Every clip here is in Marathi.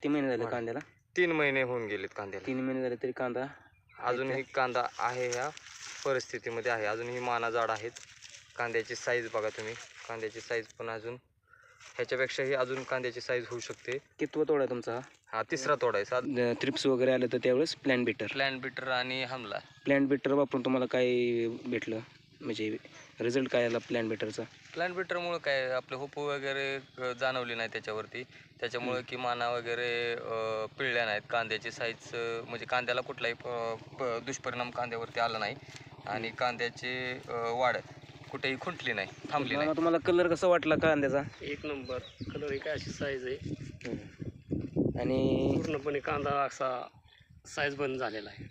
किती महिने झाले कांद्याला? 3 महिने होऊन गेलेत कांद्याला. 3 महिने झाले तरी कांदा अजूनही कांदा आहे ह्या परिस्थितीमध्ये आहे. अजूनही माना जाड आहेत. कांद्याची साईज बघा तुम्ही. कांद्याची साईज पण अजून ह्याच्यापेक्षाही अजून कांद्याची साईज होऊ शकते. कितवा तोडा आहे तुमचा? हा 3रा तोडा आहे. थ्रिप्स वगैरे आलं तर त्यावेळेस प्लॅन बिटर आणि हमला. प्लॅन बिटर वापरून तुम्हाला काय भेटलं, म्हणजे रिझल्ट काय आला प्लॅन बिटरचा? प्लॅन बिटरमुळे काय आपले होप वगैरे जाणवली नाही त्याच्यावरती. त्याच्यामुळे की माना वगैरे पिळल्या नाहीत. कांद्याची साईज म्हणजे कांद्याला कुठलाही दुष्परिणाम कांद्यावरती आला नाही आणि कांद्याची वाढ कुठेही खुंटली नाही, थांबली नाही. तुम्हाला कलर कसा वाटला कांद्याचा? एक नंबर कलर. काय अशी साईज आहे आणि पूर्णपणे कांदा असा साईज बंद झालेला आहे.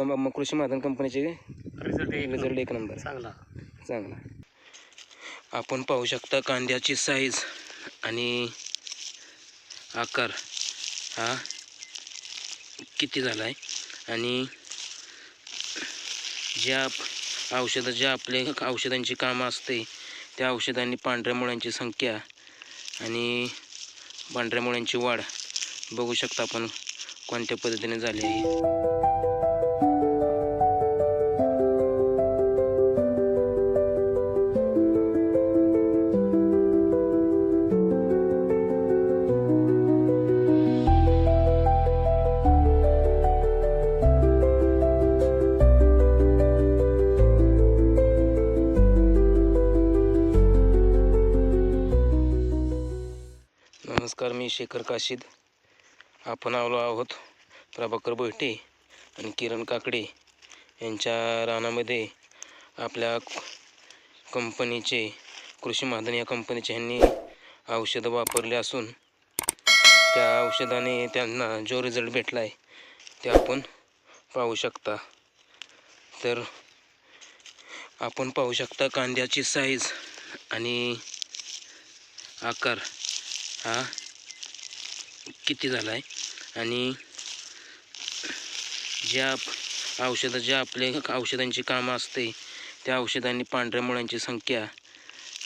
मग कृषी माध्यम कंपनीचे रिझल्ट एक नंबर चांगला. आपण पाहू शकता कांद्याची साईज आणि आकार हा किती झाला आहे. आणि ज्या औषधांची कामं असते त्या औषधांनी पांढऱ्या मुळ्यांची संख्या आणि पांढऱ्या मुळ्यांची वाढ बघू शकता आपण कोणत्या पद्धतीने झाली आहे. नमस्कार, मी शेखर काशीद. आपण आलो आहोत प्रभाकर बैठे आणि किरण काकडे यांच्या रानामध्ये. आपल्या कंपनीचे कृषी महाधन या कंपनीचे ह्यांनी औषधं वापरले असून त्या औषधाने त्यांना जो रिझल्ट भेटला आहे ते आपण पाहू शकता. तर आपण पाहू शकता कांद्याची साईज आणि आकार हा किती झाला आहे. आणि ज्या औषधांची कामं असते त्या औषधांनी पांढऱ्या मुळ्यांची संख्या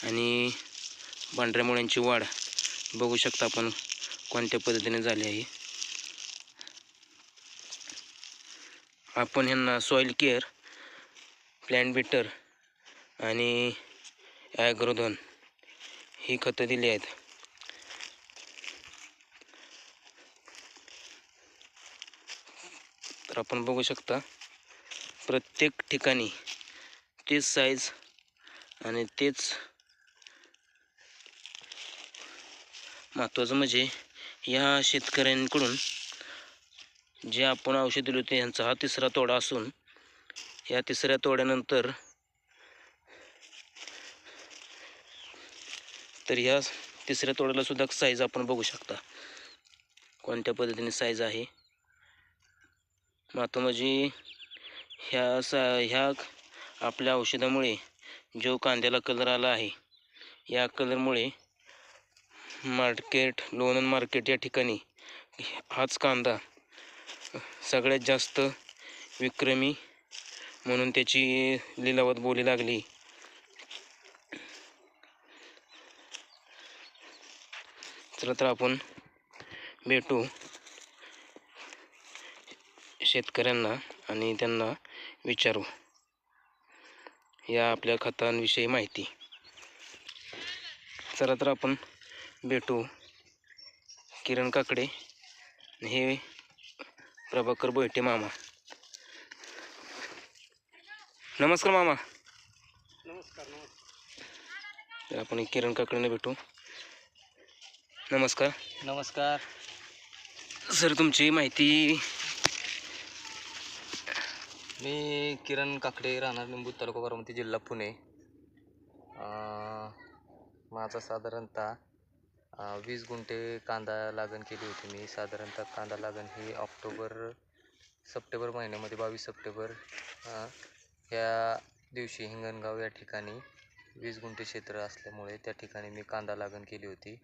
आणि पांढऱ्या मुळ्यांची वाढ बघू शकता आपण कोणत्या पद्धतीने झाली आहे. आपण ह्यांना सॉईल केअर, प्लॅन बिटर आणि ॲग्रोधन ही खतं दिली आहेत. तर आपण बघू शकता प्रत्येक ठिकाणी तेच साईज आणि तेच. महत्त्वाचं म्हणजे या शेतकऱ्यांकडून जे आपण औषध दिले होते यांचा हा 3रा तोडा असून या 3ऱ्या तोड्यानंतर तर या 3ऱ्या तोड्याला सुद्धा साईज आपण बघू शकता कोणत्या पद्धतीने साईज आहे. महत्त्व म्हणजे ह्या आपल्या औषधामुळे जो कांद्याला कलर आला आहे या कलरमुळे लोणंद मार्केट या ठिकाणी हाच कांदा सगळ्यात जास्त विक्रमी म्हणून त्याची लिलावात बोली लागली. चला तर आपण भेटू शेतकऱ्यांना आणि त्यांना विचारू या आपल्या खतांविषयी माहिती. चला तर आपण भेटू. किरण काकडे, हे प्रभाकर बैठे मामा. नमस्कार मामा. नमस्कार. तर आपण किरण काकडेने भेटू. नमस्कार सर, तुमची माहिती. मी किरण काकडे, राहणार निंबूत, तालुका बारामती, जिल्हा पुणे. माझा साधारणतः 20 गुंठे कांदा लागण केली होती मी. साधारणतः कांदा लागण ही सप्टेंबर महिन्यामध्ये 22 सप्टेंबर ह्या दिवशी हिंगणगाव या ठिकाणी 20 गुंठे क्षेत्र असल्यामुळे त्या ठिकाणी मी कांदा लागण केली होती.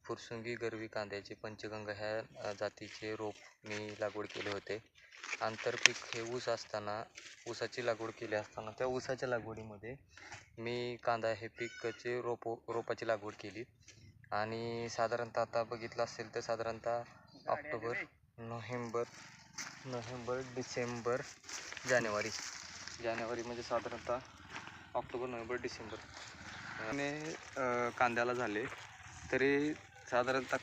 फुरसुंगी गरवी कांद्याचे पंचगंगा ह्या जातीचे रोप मी लागवड केले होते. आंतरपीक हे ऊसाची लागवड केली असताना त्या ऊसाच्या लागवडीमध्ये मी कांदा हे पिकाचे रोपाची लागवड केली. आणि साधारणतः आता बघितलं असेल तर साधारणतः ऑक्टोबर, नोव्हेंबर, डिसेंबर, जानेवारी म्हणजे साधारणतः ऑक्टोबर, नोव्हेंबर, डिसेंबर कांद्याला झाले. तरी साधारणतः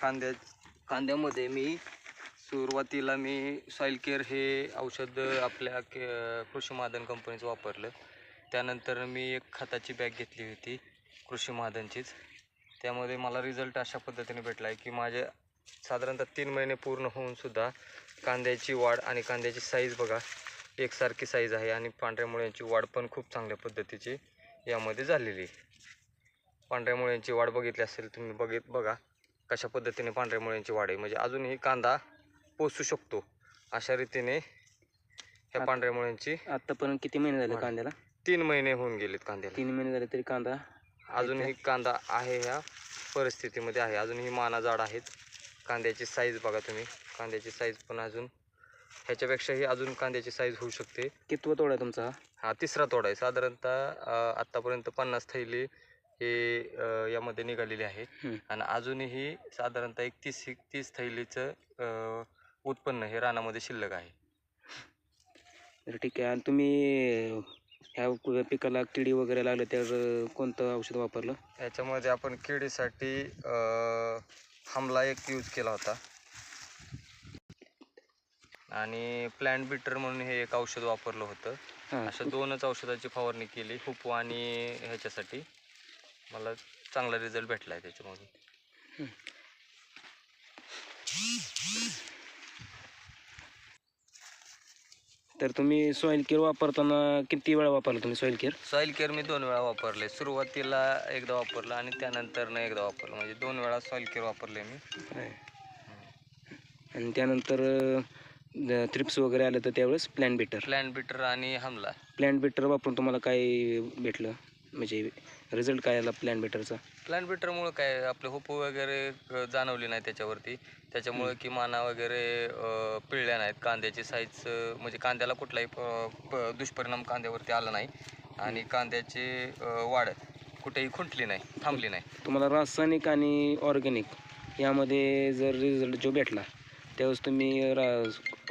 कांद्यामध्ये मी सुरुवातीला सॉईल केअर हे औषध आपल्या कृषी महाजन कंपनीचं वापरलं. त्यानंतर मी एक खताची बॅग घेतली होती कृषी महाजनचीच. त्यामध्ये मला रिझल्ट अशा पद्धतीने भेटला आहे की माझे साधारणतः 3 महिने पूर्ण होऊनसुद्धा कांद्याची वाढ आणि कांद्याची साईज बघा एकसारखी साईज आहे आणि पांढऱ्या मुळ्यांची वाढ पण खूप चांगल्या पद्धतीची यामध्ये झालेली आहे. पांढऱ्या मुळ्यांची वाढ बघितली असेल तुम्ही बघा कशा पद्धतीने पांढऱ्या मुळ्यांची वाढ आहे. म्हणजे अजूनही कांदा पोसू शकतो अशा रीतीने ह्या पांढऱ्या मुळ्यांची. आतापर्यंत किती महिने झाले कांद्याला? 3 महिने होऊन गेलेत कांद्याला. 3 महिने झाले तरी कांदा अजूनही कांदा आहे ह्या परिस्थितीमध्ये आहे. अजूनही माना जाड आहेत. कांद्याची साईज बघा तुम्ही, कांद्याची साईज पण अजून ह्याच्यापेक्षाही अजून कांद्याची साईज होऊ शकते. कितवा तोडा आहे तुमचा? हा 3रा तोडा आहे. साधारणतः आत्तापर्यंत 50 थैली हे यामध्ये निघालेली आहे आणि अजूनही साधारणतः एक 30 थैलीचं उत्पन्न हे रानामध्ये शिल्लक आहे. तर ठीक आहे. आणि तुम्ही ह्या पिकाला किडी वगैरे लागले त्यावर कोणतं औषध वापरलं? याच्यामध्ये आपण किडीसाठी हमला एक यूज केला होता आणि प्लॅन्ट बिटर म्हणून हे एक औषध वापरलं होतं. अशा 2च औषधाची फवारणी केली हुपू आणि ह्याच्यासाठी. मला चांगला रिझल्ट भेटला आहे त्याच्यामधून. तर तुम्ही सॉईल केअर वापरताना किती वेळा वापरला तुम्ही सॉईल केअर? सॉईल केअर मी 2 वेळा वापरले. सुरुवातीला एकदा वापरलं आणि त्यानंतर एकदा वापरलं. म्हणजे 2 वेळा सॉईल केअर वापरले मी. आणि त्यानंतर थ्रिप्स वगैरे आलं तर त्यावेळेस प्लॅन्ट बिटर आणि हमला. प्लॅन्ट बिटर वापरून तुम्हाला काय भेटलं? म्हणजे रिझल्ट काय आला प्लॅन्ट बिटरचा? प्लॅन्ट बिटरमुळं काय आपले हुपू वगैरे जाणवली नाही त्याच्यावरती. त्याच्यामुळे की माना वगैरे पिळल्या नाहीत. कांद्याची साईज म्हणजे कांद्याला कुठलाही दुष्परिणाम कांद्यावरती आला नाही आणि कांद्याची वाढ कुठेही खुंटली नाही, थांबली नाही. तुम्हाला रासायनिक आणि ऑर्गॅनिक यामध्ये जर रिझल्ट जो भेटला त्यावेळेस तुम्ही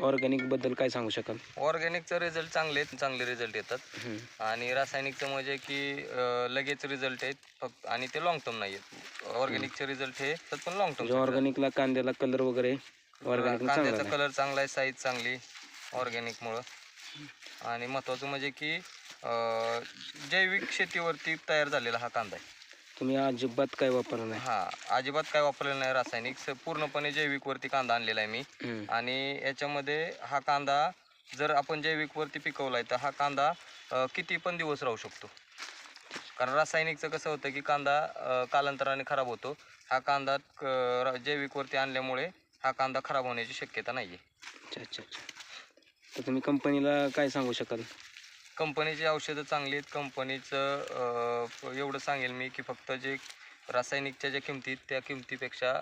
ऑर्गॅनिकबद्दल काय सांगू शकाल? ऑर्गॅनिकचं रिझल्ट चांगले रिझल्ट येतात आणि रासायनिकचं म्हणजे की लगेच रिझल्ट आहेत फक्त आणि ते लॉंग टर्म नाही आहेत. ऑर्गॅनिकचे रिझल्ट हे येतात पण लॉंग टर्म. ऑर्गॅनिकला कांद्याला कलर वगैरे कांद्याचा कलर चांगला आहे, साईज चांगली ऑर्गॅनिकमुळं. आणि महत्त्वाचं म्हणजे की जैविक शेतीवरती तयार झालेला हा कांदा आहे. तुम्ही अजिबात काय वापरलं नाही? अजिबात काय वापरलेलं नाही रासायनिक. पूर्णपणे जैविकवरती कांदा आणलेला आहे मी. आणि याच्यामध्ये हा कांदा जर आपण जैविकवरती पिकवला आहे तर हा कांदा किती पण दिवस राहू शकतो. कारण रासायनिकचं कसं होतं की कांदा कालांतराने खराब होतो. हा कांदा जैविकवरती आणल्यामुळे हा कांदा खराब होण्याची शक्यता नाही आहे. अच्छा. तर तुम्ही कंपनीला काय सांगू शकाल? कंपनीची औषधं चांगली आहेत. कंपनीचं एवढं सांगेल मी की फक्त जे रासायनिकच्या ज्या किमती त्या किमतीपेक्षा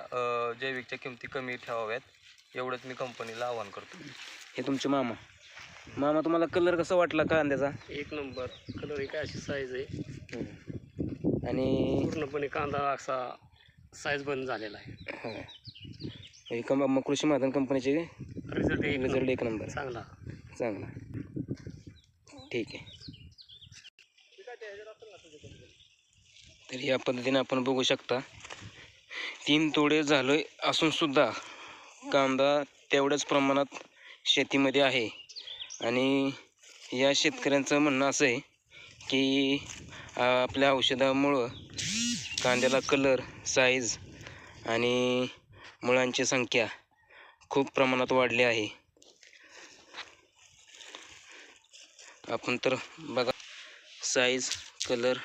जैविकच्या किमती कमी ठेवाव्यात एवढंच मी कंपनीला आवाहन करतो. हे तुमचे मामा तुम्हाला कलर कसा वाटला कांद्याचा? 1 नंबर कलर ही काय अशी साईज आहे आणि पूर्णपणे कांदा असा साईज बंद झालेला आहे. मग कृषी महाजन कंपनीचे रिझल्ट 1 नंबर चांगला. ठीक आहे. तर या पद्धतीने आपण बघू शकता 3 तोडे झाले असून सुद्धा कांदा तेवढ्याच प्रमाणात शेतीमध्ये आहे. आणि या शेतकऱ्यांचं म्हणणं असं आहे की आपल्या औषधामुळं कांद्याला कलर, साईज आणि मुळांची संख्या खूप प्रमाणात वाढली आहे. आपण तर बघा साईज, कलर